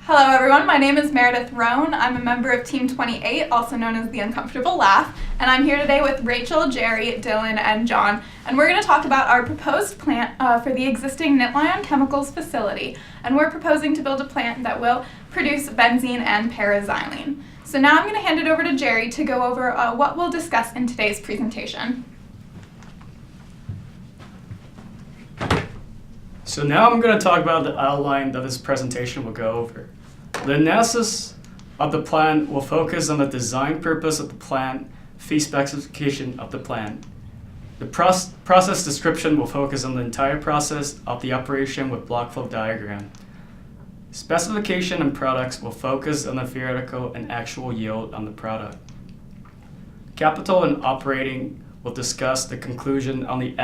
Hello everyone, my name is Meredith Roan. I'm a member of Team 28, also known as the Uncomfortable Laugh, and I'm here today with Rachel, Jerry, Dylan, and John, and we're going to talk about our proposed plant for the existing Nitlion Chemicals facility, and we're proposing to build a plant that will produce benzene and P-xylene. So now I'm going to hand it over to Jerry to go over what we'll discuss in today's presentation. So now I'm going to talk about the outline that this presentation will go over. The analysis of the plant will focus on the design purpose of the plant, fee specification of the plant. The process description will focus on the entire process of the operation with block flow diagram. Specification and products will focus on the theoretical and actual yield on the product. Capital and operating will discuss the conclusion on the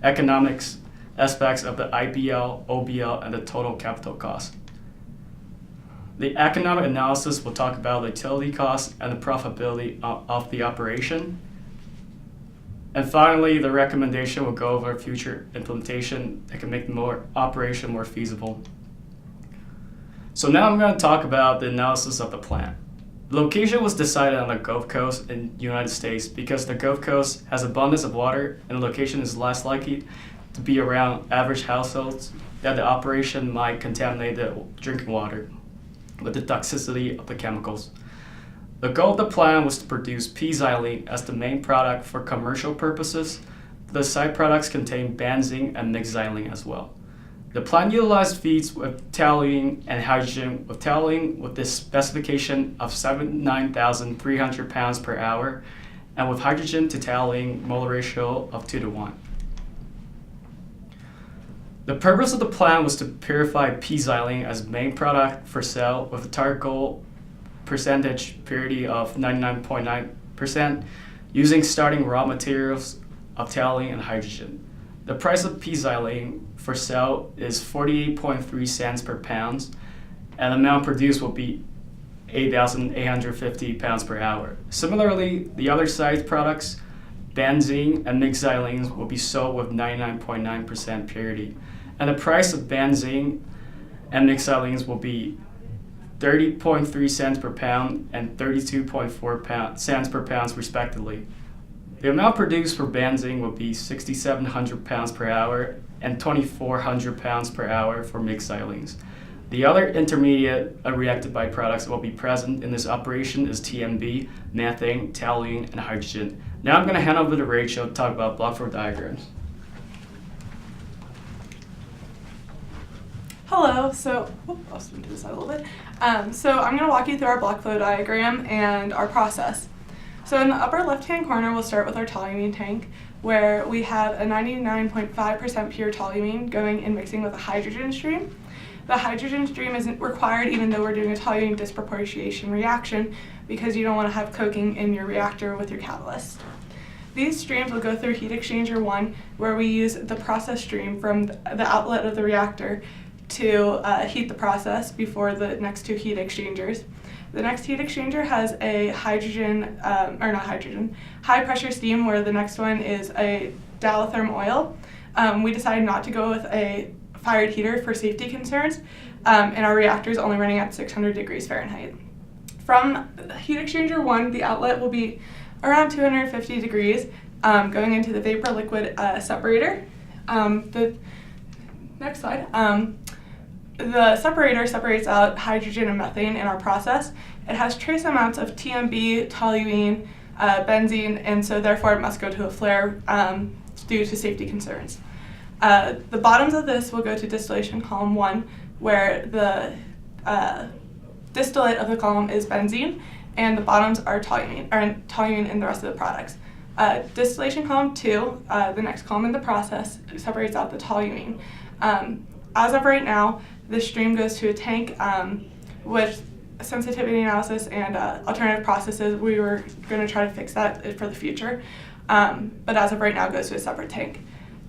economics aspects of the IBL, OBL, and the total capital cost. The economic analysis will talk about the utility costs and the profitability of the operation. And finally, the recommendation will go over future implementation that can make the operation more feasible. So now I'm going to talk about the analysis of the plant. The location was decided on the Gulf Coast in the United States because the Gulf Coast has abundance of water and the location is less likely to be around average households that the operation might contaminate the drinking water with the toxicity of the chemicals. The goal of the plan was to produce P-xylene as the main product for commercial purposes. The side products contain benzene and mixed-xylene as well. The plant utilized feeds with toluene and hydrogen, with toluene with this specification of 79,300 pounds per hour, and with hydrogen to toluene molar ratio of 2:1. The purpose of the plan was to purify P-xylene as main product for sale with a target goal percentage purity of 99.9% using starting raw materials of toluene and hydrogen. The price of P-xylene for sale is 48.3 cents per pound, and the amount produced will be 8,850 pounds per hour. Similarly, the other side products, benzene and mixed-xylenes, will be sold with 99.9% purity. And the price of benzene and mixed-xylenes will be 30.3 cents per pound and 32.4 cents per pound respectively. The amount produced for benzene will be 6,700 pounds per hour and 2,400 pounds per hour for mixed-xylenes. The other intermediate reacted byproducts that will be present in this operation is TMB, methane, toluene, and hydrogen. Now I'm going to hand over to Rachel to talk about block flow diagrams. Hello, so I'll swing to the side a little bit. So I'm going to walk you through our block flow diagram and our process. So in the upper left-hand corner, we'll start with our toluene tank, where we have a 99.5% pure toluene going and mixing with a hydrogen stream. The hydrogen stream isn't required even though we're doing a toluene disproportionation reaction because you don't want to have coking in your reactor with your catalyst. These streams will go through heat exchanger 1, where we use the process stream from the outlet of the reactor to heat the process before the next two heat exchangers. The next heat exchanger has a high pressure steam, where the next one is a dialotherm oil. We decided not to go with a fired heater for safety concerns, and our reactor is only running at 600 degrees Fahrenheit. From heat exchanger 1, the outlet will be around 250 degrees, going into the vapor liquid separator. The next slide. The separator separates out hydrogen and methane in our process. It has trace amounts of TMB, toluene, benzene, and so therefore it must go to a flare due to safety concerns. The bottoms of this will go to distillation column 1, where the distillate of the column is benzene, and the bottoms are toluene and the rest of the products. Distillation column 2, the next column in the process, separates out the toluene. As of right now, this stream goes to a tank with sensitivity analysis and alternative processes. We were going to try to fix that for the future, but as of right now, it goes to a separate tank.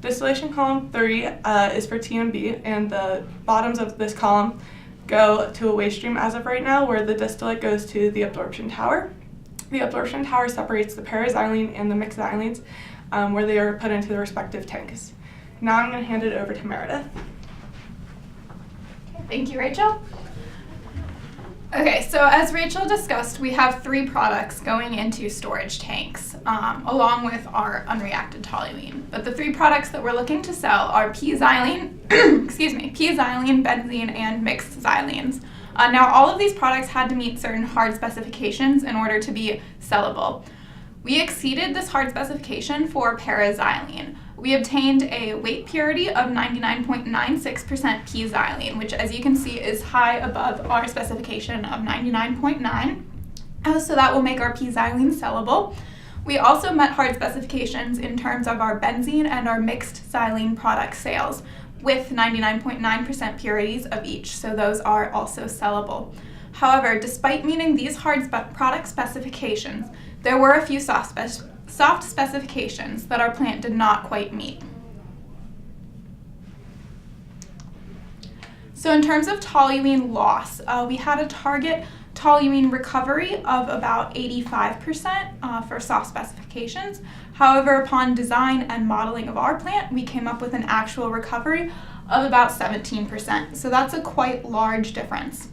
Distillation column 3 is for TMB, and the bottoms of this column go to a waste stream as of right now, where the distillate goes to the absorption tower. The absorption tower separates the P-xylene and the mixed-xylenes, where they are put into the respective tanks. Now I'm going to hand it over to Meredith. Thank you, Rachel. Okay, so as Rachel discussed, we have 3 products going into storage tanks, along with our unreacted toluene. But the 3 products that we're looking to sell are P-xylene, P-xylene, benzene, and mixed xylenes. Now, all of these products had to meet certain hard specifications in order to be sellable. We exceeded this hard specification for para-xylene. We obtained a weight purity of 99.96% P-xylene, which, as you can see, is high above our specification of 99.9. So that will make our P-xylene sellable. We also met hard specifications in terms of our benzene and our mixed xylene product sales, with 99.9% purities of each, so those are also sellable. However, despite meeting these hard product specifications, there were a few soft specifications that our plant did not quite meet. So in terms of toluene loss, we had a target toluene recovery of about 85% for soft specifications. However, upon design and modeling of our plant, we came up with an actual recovery of about 17%. So that's a quite large difference.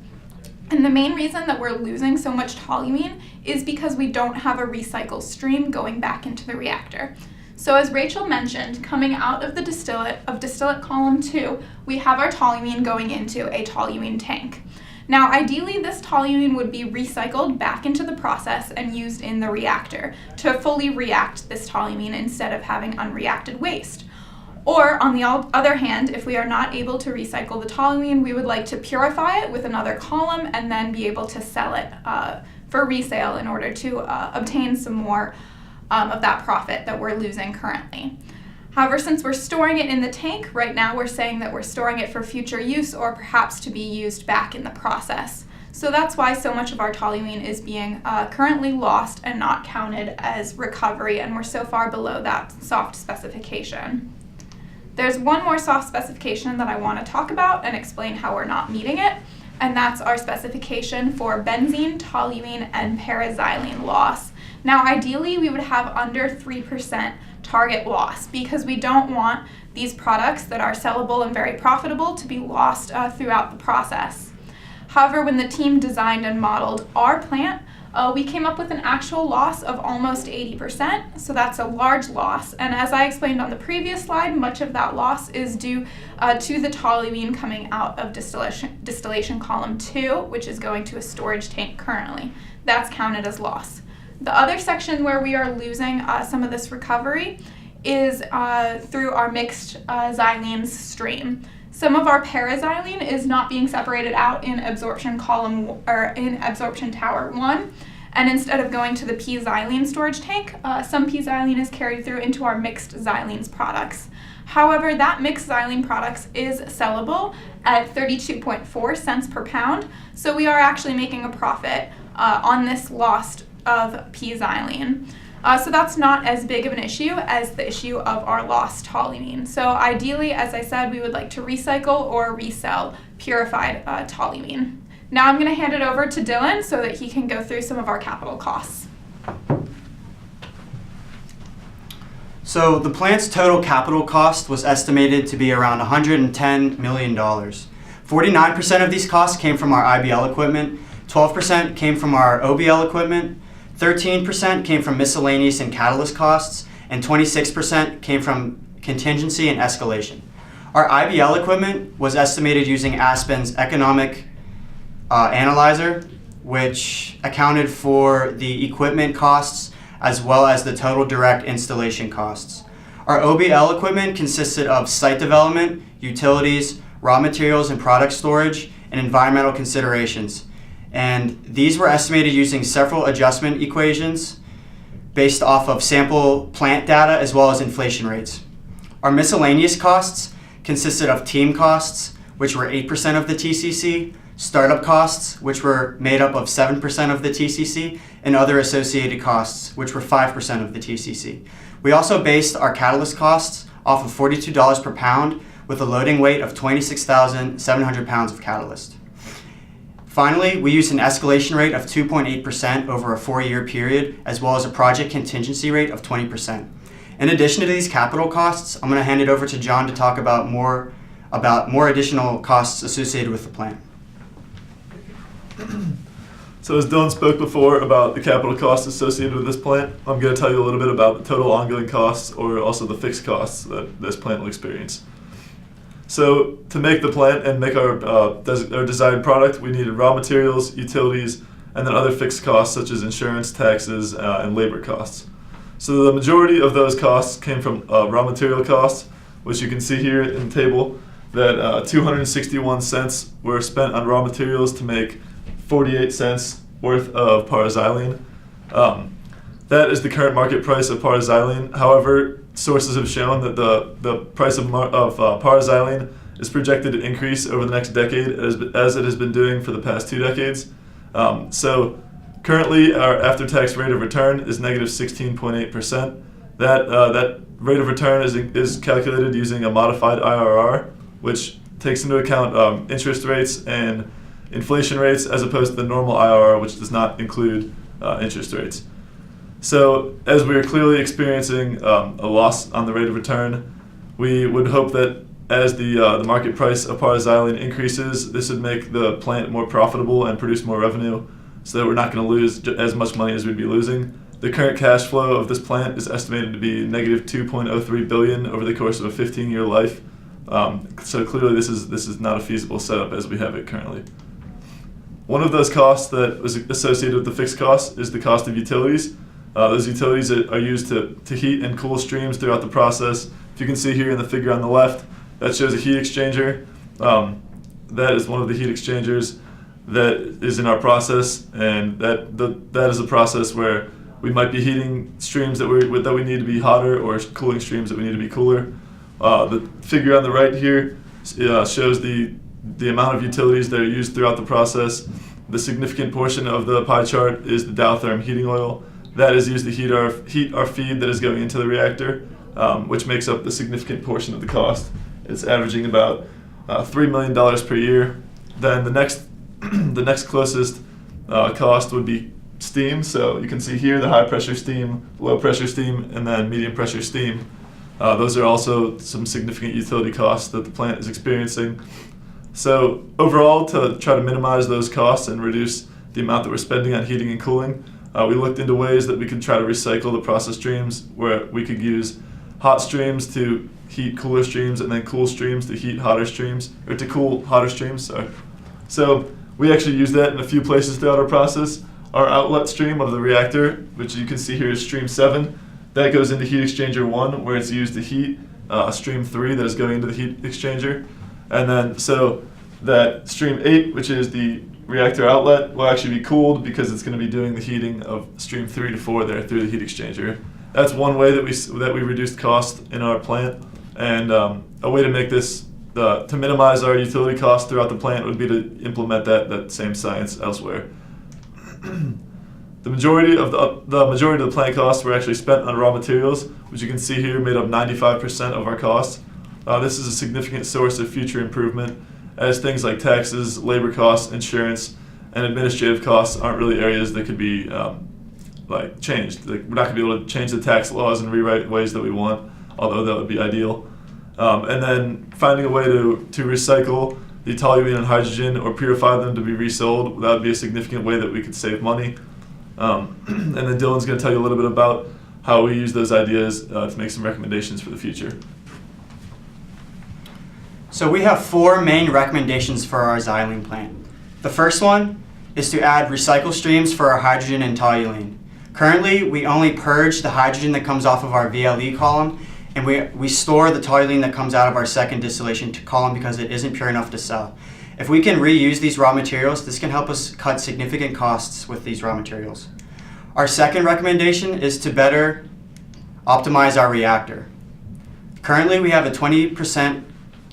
And the main reason that we're losing so much toluene is because we don't have a recycle stream going back into the reactor. So as Rachel mentioned, coming out of the distillate column 2, we have our toluene going into a toluene tank. Now, ideally, this toluene would be recycled back into the process and used in the reactor to fully react this toluene instead of having unreacted waste. Or, on the other hand, if we are not able to recycle the toluene, we would like to purify it with another column and then be able to sell it for resale in order to obtain some more of that profit that we're losing currently. However, since we're storing it in the tank, right now we're saying that we're storing it for future use or perhaps to be used back in the process. So that's why so much of our toluene is being currently lost and not counted as recovery, and we're so far below that soft specification. There's one more soft specification that I want to talk about and explain how we're not meeting it, and that's our specification for benzene, toluene, and para-xylene loss. Now, ideally, we would have under 3% target loss because we don't want these products that are sellable and very profitable to be lost throughout the process. However, when the team designed and modeled our plant, we came up with an actual loss of almost 80%, so that's a large loss. And as I explained on the previous slide, much of that loss is due to the toluene coming out of distillation column 2, which is going to a storage tank currently. That's counted as loss. The other section where we are losing some of this recovery is through our mixed xylenes stream. Some of our para-xylene is not being separated out in absorption column or in absorption tower 1, and instead of going to the P-xylene storage tank, some P-xylene is carried through into our mixed xylenes products. However, that mixed xylene products is sellable at 32.4 cents per pound, so we are actually making a profit on this loss of P-xylene. So that's not as big of an issue as the issue of our lost toluene. So ideally, as I said, we would like to recycle or resell purified toluene. Now I'm going to hand it over to Dylan so that he can go through some of our capital costs. So the plant's total capital cost was estimated to be around $110 million. 49% of these costs came from our IBL equipment, 12% came from our OBL equipment, 13% came from miscellaneous and catalyst costs, and 26% came from contingency and escalation. Our IBL equipment was estimated using Aspen's economic analyzer, which accounted for the equipment costs as well as the total direct installation costs. Our OBL equipment consisted of site development, utilities, raw materials and product storage, and environmental considerations. And these were estimated using several adjustment equations based off of sample plant data as well as inflation rates. Our miscellaneous costs consisted of team costs, which were 8% of the TCC, startup costs, which were made up of 7% of the TCC, and other associated costs, which were 5% of the TCC. We also based our catalyst costs off of $42 per pound with a loading weight of 26,700 pounds of catalyst. Finally, we used an escalation rate of 2.8% over a 4-year period, as well as a project contingency rate of 20%. In addition to these capital costs, I'm going to hand it over to John to talk about more additional costs associated with the plant. So as Dylan spoke before about the capital costs associated with this plant, I'm going to tell you a little bit about the total ongoing costs, or also the fixed costs that this plant will experience. So to make the plant and make our desired product, we needed raw materials, utilities, and then other fixed costs such as insurance, taxes, and labor costs. So the majority of those costs came from raw material costs, which you can see here in the table, that 261 cents were spent on raw materials to make 48 cents worth of P-xylene. That is the current market price of P-xylene. However, sources have shown that the price of P-xylene is projected to increase over the next decade, as it has been doing for the past 2 decades. So currently, our after-tax rate of return is negative 16.8%. That rate of return is calculated using a modified IRR, which takes into account interest rates and inflation rates, as opposed to the normal IRR, which does not include interest rates. So as we are clearly experiencing a loss on the rate of return, we would hope that as the market price of P-xylene increases, this would make the plant more profitable and produce more revenue, so that we're not going to lose as much money as we'd be losing. The current cash flow of this plant is estimated to be negative $2.03 billion over the course of a 15-year life. So clearly this is not a feasible setup as we have it currently. One of those costs that was associated with the fixed costs is the cost of utilities. Those utilities are used to heat and cool streams throughout the process. If you can see here in the figure on the left, that shows a heat exchanger. That is one of the heat exchangers that is in our process, and that is a process where we might be heating streams that we need to be hotter, or cooling streams that we need to be cooler. The figure on the right here shows the amount of utilities that are used throughout the process. The significant portion of the pie chart is the Dow-therm heating oil. That is used to heat our feed that is going into the reactor, which makes up the significant portion of the cost. It's averaging about $3 million per year. Then the next closest cost would be steam. So you can see here the high pressure steam, low pressure steam, and then medium pressure steam. Those are also some significant utility costs that the plant is experiencing. So overall, to try to minimize those costs and reduce the amount that we're spending on heating and cooling, we looked into ways that we could try to recycle the process streams, where we could use hot streams to heat cooler streams, and then cool streams to heat hotter streams, or to cool hotter streams. Sorry. So we actually use that in a few places throughout our process. Our outlet stream of the reactor, which you can see here is stream 7, that goes into heat exchanger 1, where it's used to heat stream 3 that is going into the heat exchanger. And then so that stream 8, which is the reactor outlet, will actually be cooled because it's going to be doing the heating of stream 3 to 4 there through the heat exchanger. That's one way that we reduced cost in our plant, and a way to make this to minimize our utility costs throughout the plant would be to implement that same science elsewhere. The majority of the plant costs were actually spent on raw materials, which you can see here made up 95% of our costs. This is a significant source of future improvement, as things like taxes, labor costs, insurance, and administrative costs aren't really areas that could be changed. We're not going to be able to change the tax laws and rewrite ways that we want, although that would be ideal. And then finding a way to recycle the toluene and hydrogen, or purify them to be resold, that would be a significant way that we could save money. And then Dylan's going to tell you a little bit about how we use those ideas to make some recommendations for the future. So we have 4 main recommendations for our xylene plant. The first one is to add recycle streams for our hydrogen and toluene. Currently, we only purge the hydrogen that comes off of our VLE column, and we store the toluene that comes out of our second distillation column because it isn't pure enough to sell. If we can reuse these raw materials, this can help us cut significant costs with these raw materials. Our second recommendation is to better optimize our reactor. Currently, we have a 20%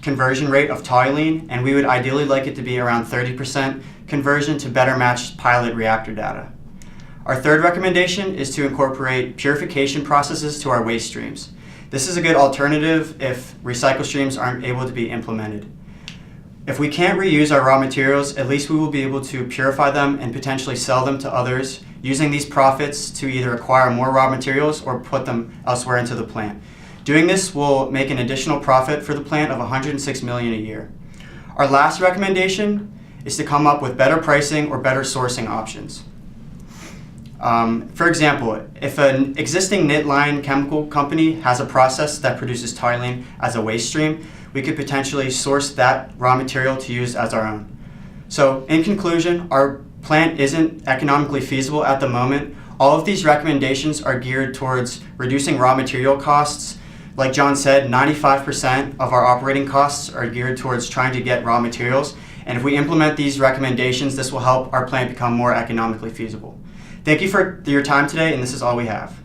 conversion rate of toluene, and we would ideally like it to be around 30% conversion to better match pilot reactor data. Our third recommendation is to incorporate purification processes to our waste streams. This is a good alternative if recycle streams aren't able to be implemented. If we can't reuse our raw materials, at least we will be able to purify them and potentially sell them to others, using these profits to either acquire more raw materials or put them elsewhere into the plant. Doing this will make an additional profit for the plant of $106 million a year. Our last recommendation is to come up with better pricing or better sourcing options. For example, if an existing knit line chemical company has a process that produces toluene as a waste stream, we could potentially source that raw material to use as our own. So in conclusion, our plant isn't economically feasible at the moment. All of these recommendations are geared towards reducing raw material costs. Like John said, 95% of our operating costs are geared towards trying to get raw materials. And if we implement these recommendations, this will help our plant become more economically feasible. Thank you for your time today, and this is all we have.